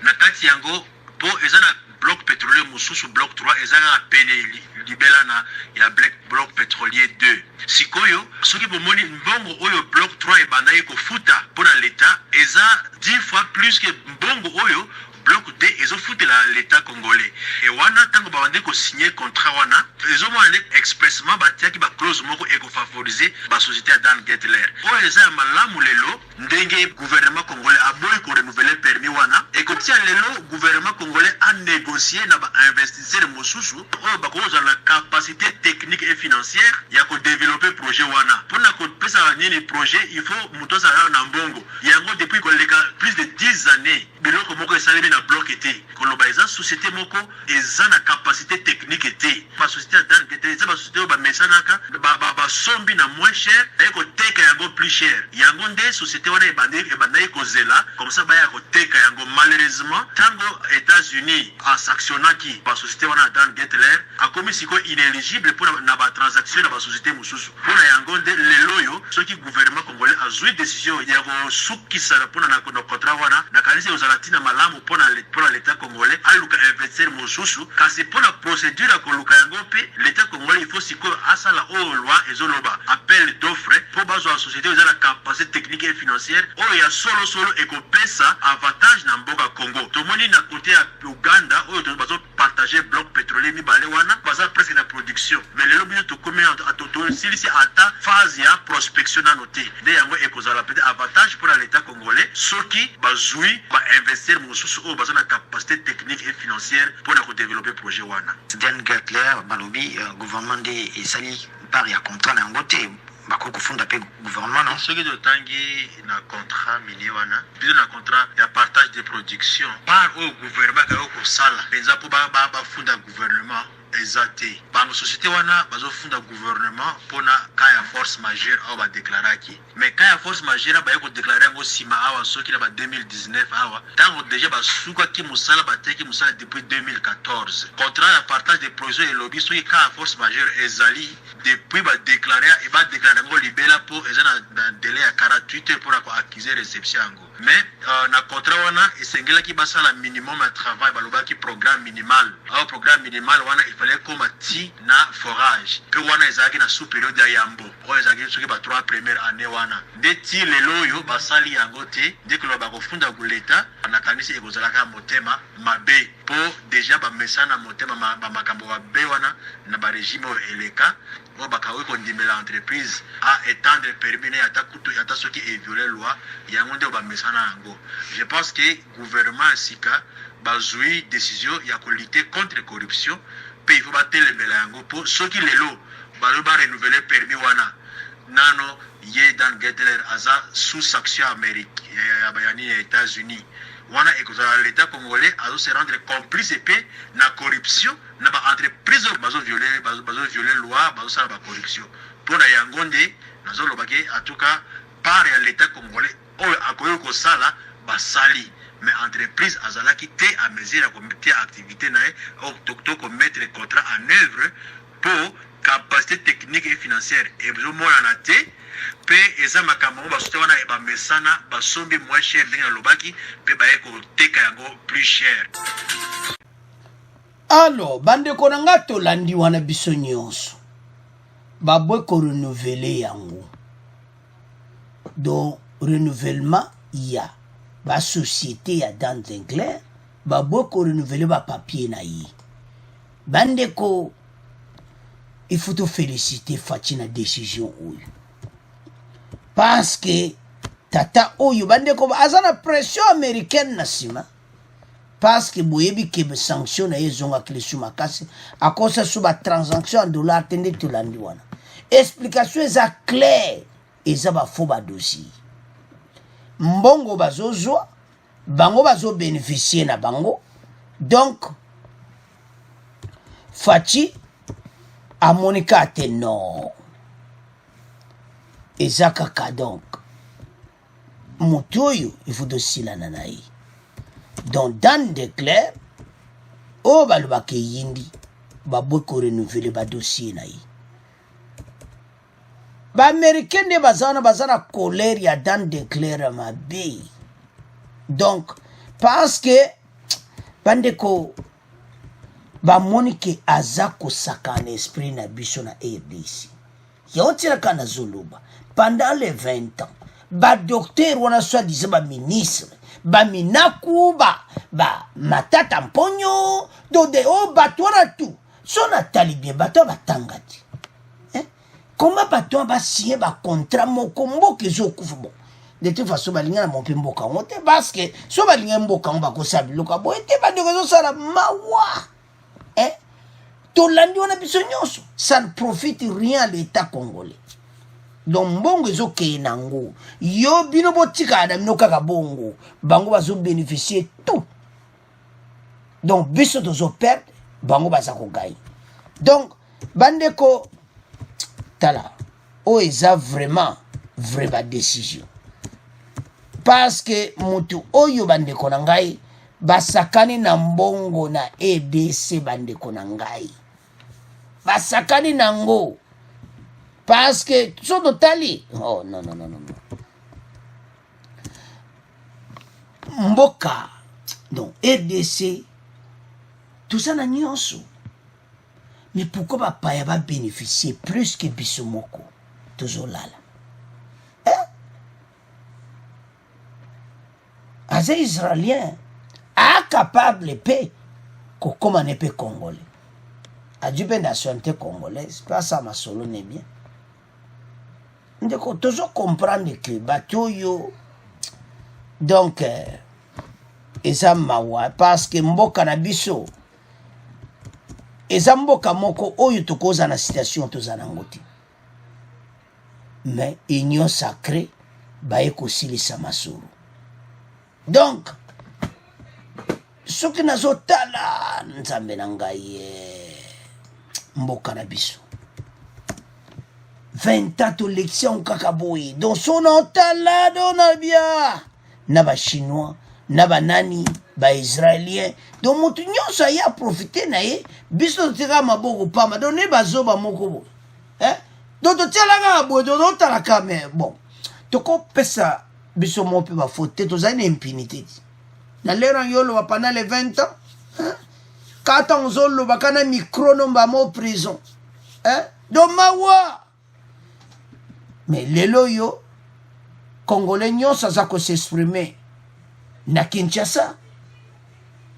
Na kati yango po ezana bloc pétrolier mususu bloc 3 ezana pene libela na ya bloc pétrolier 2. Sikoyo soki bomoni mbongo oyo bloc 3 ebandaki kofuta pour l'état eza 10 fois plus que mbongo oyo bloc D ils ont foutu l'état congolais et wana tango ba wande ko signer contrat wana ils ont demandé expressement batia ki ba clause moko et ko favoriser ba société à Dan Getler o eza malamu lelo ndenge gouvernement congolais a boy ko renouveler permis wana et ko tia lelo gouvernement congolais a négocier na ba investisseur mosusu o ba ko la capacité technique et financière ya ko développer projet wana pour na ko pesa nini projet il faut muto sa na mbongo yango depuis ko leka plus de 10 années biloko moko esalemi na bloc été koloba eza société moko eza na capacité technique été ba société Dan Getler eza ba société ba mesanaka ba sombi na moins cher et ko teka yango plus cher yango nde société wana ebandai kozela comme ça ba ya ko teka yango malheureusement tango États-Unis a sanctionnaki ba société wana Dan Getler a commis siko inéligible pour na ba transaction na ba société mususu pour na yango nde leloyo soki gouvernement congolais a joué décision ya ko sukisa pour na contrat wana na kanisi ozalatina malamu pour l'état congolais aluka investir mususu kasi pour la procédure ko luka yango pe l'état congolais il faut siko asala o loi ezoloba appel d'offre pour bazo la société eza la capacité technique et financière o ya solo et ko pesa avantage na mboka Congo tomoni na côté ya Uganda o to bazo partager bloc pétrolier mi balé wana baza presque na production mais le lobby to comme à toto si ata phase ya prospection na noté de yango e kozala peut avantage pour l'état congolais soki bazui ba investir mususu o bazo na capacité technique et financière pour na ko développer projet wana Dan Getler balobi gouvernement de esali par ya contrat na ngote bakoko funda pe gouvernement non ce qui de tangi na contrat mini wana biso na contrat ya partage de production par au gouvernement ka ko sala penza po ba funda gouvernement exacté par nos sociétés wana bazo funda gouvernement pona kaya force majeure au ba déclaraki mais kaya force majeure ba yako déclarer ngo sima awa soki na ba 2019 awa tango déjà ba suka ki musala ba teki musala depuis 2014 contrat ya partage de production et lobby soki kaya force majeure ezali depuis ba déclarer et ba déclarer ngo libela po ezana dans délai ya 48 heures pour accuser réception ngo mais na contrat wana esengela ki basala minimum ya travail baloba ki programme minimal au programme minimal wana il fallait comme ti na forage pe wana ezaki na sous période ya yambo o ezaki soki ba 3 premières années wana de ti lelo yo basali yango te dès que ba ko funda ku leta na kanisi ekozala ka motema mabe po déjà ba mesana motema ba makambo ba be wana na ba régime eleka o bakawe ko ndimela entreprise a étendre permis na ata kutu ata soki e violer loi yango nde ba mesana yango je pense que gouvernement sika bazui décision ya ko lutter contre corruption pe il faut batelemela yango po soki lelo ba renouveler permis wana nano ye Dan Getler aza sous sanction américaine ya bayani ya États-Unis wana ekozala l'état congolais azo se rendre complice pe na corruption na ba entreprise bazo violer loi bazo sala ba corruption pour na yango nde nazo lobake en tout cas par ya l'état congolais o akoyo ko sala basali mais entreprise azalaki te à mesure à comité activité na to ko mettre le contrat en œuvre pour capacité technique et financière et besoin na te pe eza makambo basote wana e bamesana basombi moins cher ndenge na lobaki pe baye ko teka yango plus cher. Alors bandeko na nga tolandi wana biso nyonso babwe ko renouveler yango donc renouvellement ya ba société ya Dan Getler babwe ko renouveler ba papier na yi bandeko il faut te féliciter Fachi na décision oyo parce que tata oyo bandeko azana pression américaine na sima parce que boyebi ke sanction na ezonga klesu makasi akosa suba transaction en dollar tende tulandi wana explication eza claire eza ba faux ba dossier mbongo bazozwa bango bazo bénéficier na bango donc Fachi a Monica ate non eza kaka donc moto oyo il faut dosilana na ye donc Dan Getler o balobaka yindi babwe ko renouveler ba dossier na ye ba américain de bazana colère ya Dan Getler mabe donc parce que bandeko ba monike azako sakana esprit na biso na RDC yotira kana zuluba pendant les 20 ans ba docteur wana soit disait ba ministre baminaku matata mponyo dode o bato wana tu so natali bien bato batanga ti comment bato basigné bacontrat moko mboka ezokufa bon de toute façon balinga na mpe mboka ngo te parce que so balinga mboka ngo bakosala biloko boye te bandeko ezosala mawa tolandi wana biso nyonso ça ne profite rien à l'état congolais donc mbongo ezokeye nango yo bino botikala na bino kaka bongo bango bazobénéficier tout donc biso tozoperdre bango baza kogagne donc bandeko tala oyo eza vraiment vraie décision parce que mutu oyo bandeko na ngai basakani na mbongo na EDC bandeko na ngai basakani nango parce que so totali oh non mboka donc RDC tout ça na nyonso mais pourquoi bapaya babénéficier plus que biso moko tozolala aza israélien incapable pe kokoma ne pe congolais adu pe nationalité congolaise pas ça masolo ne bien ndeko tozo comprendre que bato yo donc eza mawa parce que mboka na biso eza mboka moko oyo tokoza na situation toza nango te mais union sacrée baye kosilisa masolo donc soki nazotala nzambe na ngai mboka na biso 20 ans tolection kaka boye donc so naotala dona bia na bachinois na banani baisraélien donc motu nyonso aye aprofite na ye biso totika maboko pamba donc ne bazoba moko boye donc totialaka boye tozotalaka mais bon tokopesa biso mo mpe bafaute te tozali na impunité ti na lero yo oloba pendant les 20 ans kata ozoloba kana micro nomba mo prison donc mawa mais lelo yo congolais nyonso aza kosexprimer na Kinshasa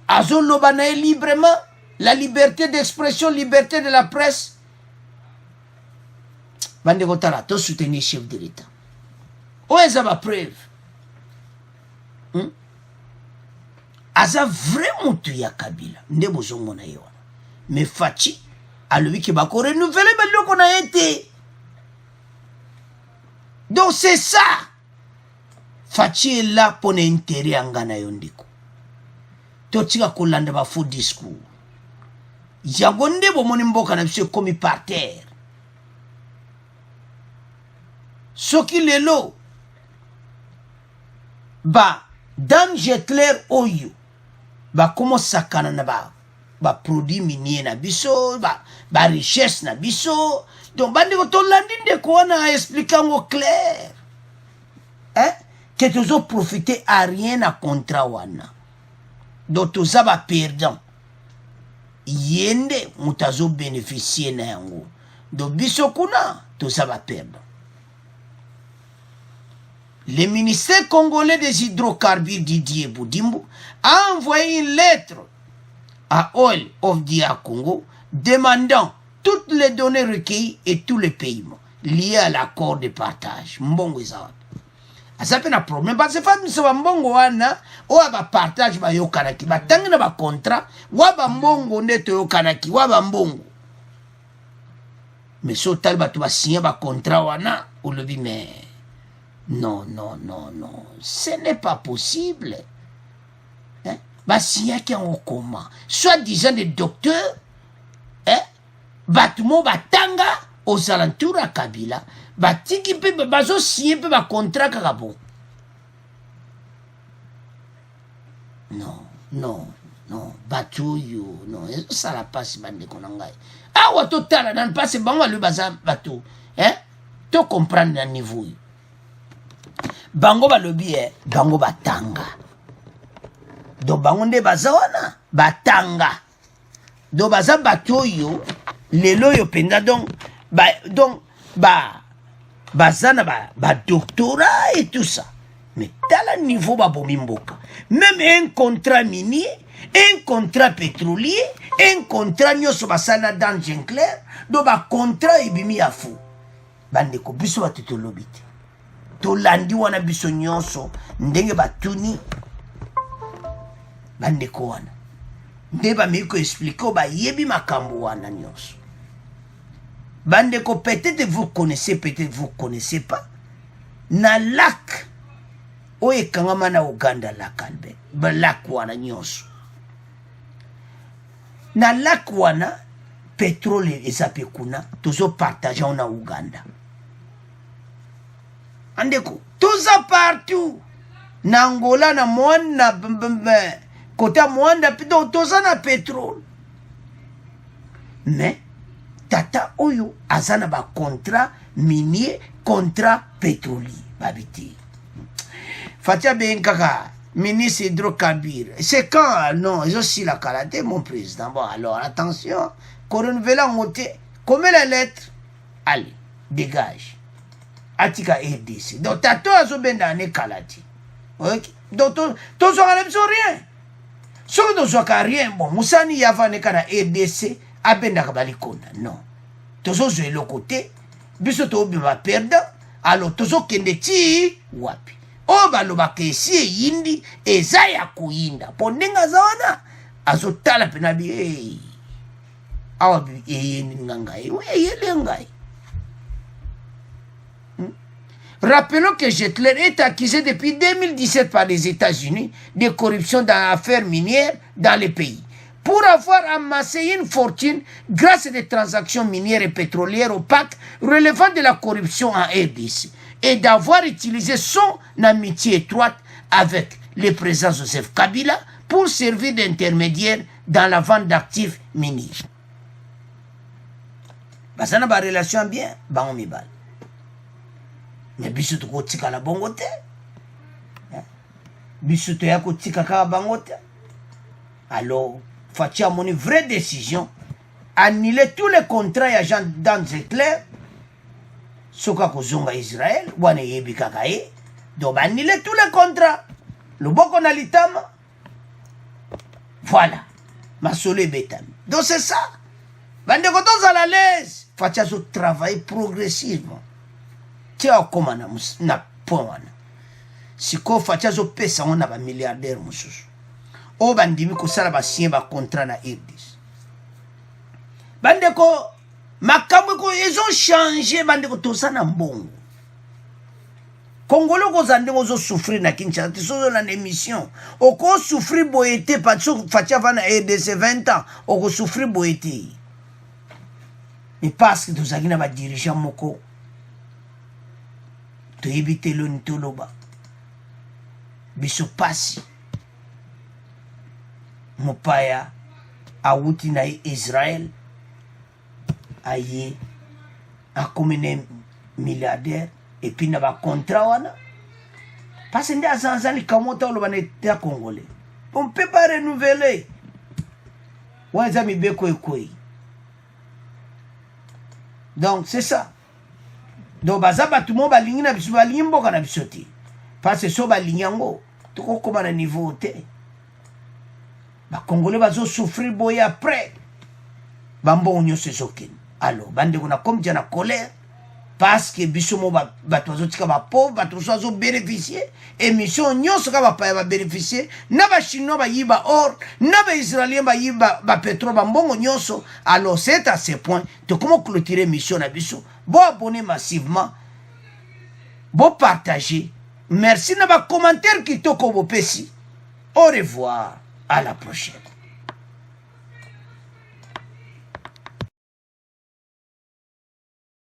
azoloba na ye librement la liberté d'expression liberté de la presse bandeko tala tosoutenir chef de l'état oyo eza bapreuve aza vrai motu ya kabila nde bozomona ye wana mais faci alobi ke bakorenouvele biloko na ye te donc c'est ça faci est là mpona intérêt ya nga na yo ndeko totika kolanda bafaux discours yango nde bomoni mboka na biso ekomi par terre soki lelo dan Jetler oyo bakoma sakana na produit minier na biso richesse na biso donc bandeko tolandi ndeko wana expliquer ngo clair que tozo profiter à rien na contrat wana donc toza perdant yende mutazo bénéficier na yango donc biso kuna toza perdant. Le ministère congolais des hydrocarbures Didier Boudimbo a envoyé une lettre à Oil of Dia Congo demandant toutes les données recueillies et tous les paiements liés à l'accord de partage. Mbongo ezawat. Ça fait un problème parce que femme se mbongo wana o ba partage ba yokanaki ba tangina ba contrat wa ba mbongo neto yokanaki wa ba mbongo. Mais so tal ba to ba signer ba contrat wana o lobi mais non, ce n'est pas possible. S'il y a qui en comment, soit-disant des docteurs, batumo batanga aux alentours à Kabila, batiki pe bazo signer pe ba contrat kakabo. Non, batu yo, non, ça la passe bande konangai. Ah wa total nan passe bango le bazam batu, to comprendre na niveau. Bango balobi bango batanga do bango nde baza wana batanga do baza bato yo lelo yo penda donc baza na ba doctorat et tout ça Mais dans le niveau babomimboka, même un contrat minier, un contrat pétrolier, un contrat nyoso basana dans Jenclair, do ba contrat ibimi ya fou. Bande ko biso batuto lobite. To landi wana biso nyonso ndenge batuni. Bande ko wana. Ndeba miko expliquer ba yebi makambo wana nyonso. Bande ko peut-être vous connaissez, peut-être vous connaissez pas. Na lac oye kangama na Uganda lac Albert. Ba lac wana nyonso. Na lac wana pétrole ezape kuna tozo partager na Uganda. Andeko toza partout na Angola na Mwana kota Mwanda pido toza na pétrole. Mais tata oyo azana ba contrat minier, contrat pétrolier babiti. Fatia Benkaka, ministre hydrocarbures. C'est quand? Non, je suis la qualité, mon président. Bon, alors, attention, Coronvela monté. Combien la lettre? Allez, dégage. Atika RDC. Donc, tato azo bendane kalati. Ok? Donc, tozo kanabso rien. Soko tozo ka rien. Bon, Moussani yavane kana RDC, abenda kabali konda. Non. Tozo zo le côté. Biso to biba perdant. Alors, tozo kende ti wapi. O baloba kesi yindi eza ya kuyinda pondenga zawana azotala pena bi awa bi yindi ngangai we yele ngai. Rappelons que Jenclair est accusé depuis 2017 par les États-Unis de corruption dans l'affaire minière dans le pays pour avoir amassé une fortune grâce à des transactions minières et pétrolières opaques relevant de la corruption en RDC et d'avoir utilisé son amitié étroite avec le président Joseph Kabila pour servir d'intermédiaire dans la vente d'actifs miniers. Basana ba relation bien, ba on mibal. Mais biso to ko tika la bongote. Biso to ya ko tika ka bangote. Alors, Fatia moni vraie décision, annuler tous les contrats et agents dans Jenclair. Soka kozonga Israël, wane yebi kakaye, donc annuler tous les contrats. Le boko na litama. Voilà. Masole betami. Donc c'est ça. Bande kotoza la l'aise. Fatia so travailler progressivement. Tia okoma na point wana. Siko Fatia so pesa wana ba milliardaire mususu. O bandimi kosala ba sien ba contrat na RDC. Bande ko makambo ko ils ont changé bande ko tosana mbongo. Congolais ko zande ko souffrir na Kinshasa tiso na émission. O ko souffrir boyete pa so Fatia va na RDC 20 ans, o ko souffrir boyete. Mais parce que tozaki na ba dirigeant moko to éviter le ntoloba. Biso pasi. Mopaya awuti na Israël aye a commune milliardaire et puis na ba contrat wana parce que ndia zanzali kamota lo baneta congolais on peut pas renouveler waza mi beko ekoi. Donc c'est ça. Donc bazaba tout monde balingi na biso balingi mboka na bisoti parce que so balingi yango to ko koma na niveau te. Ba Congolais bazo souffrir boy après. Bambo onyo sezokin. Alors, bande kuna comme dia na colère parce que bisomo ba tozo tika ba pauvre ba tozo bénéficier émission nyonso ka ba pa ba bénéficier na ba chinois ba yiba or na ba israélien ba yiba ba pétrole ba mbongo nyonso. Alors c'est à ce point de comment clôturer mission na biso. Bon abonner massivement. Bon partager. Merci na ba commentaire qui toko bo pesi. Au revoir. À la prochaine.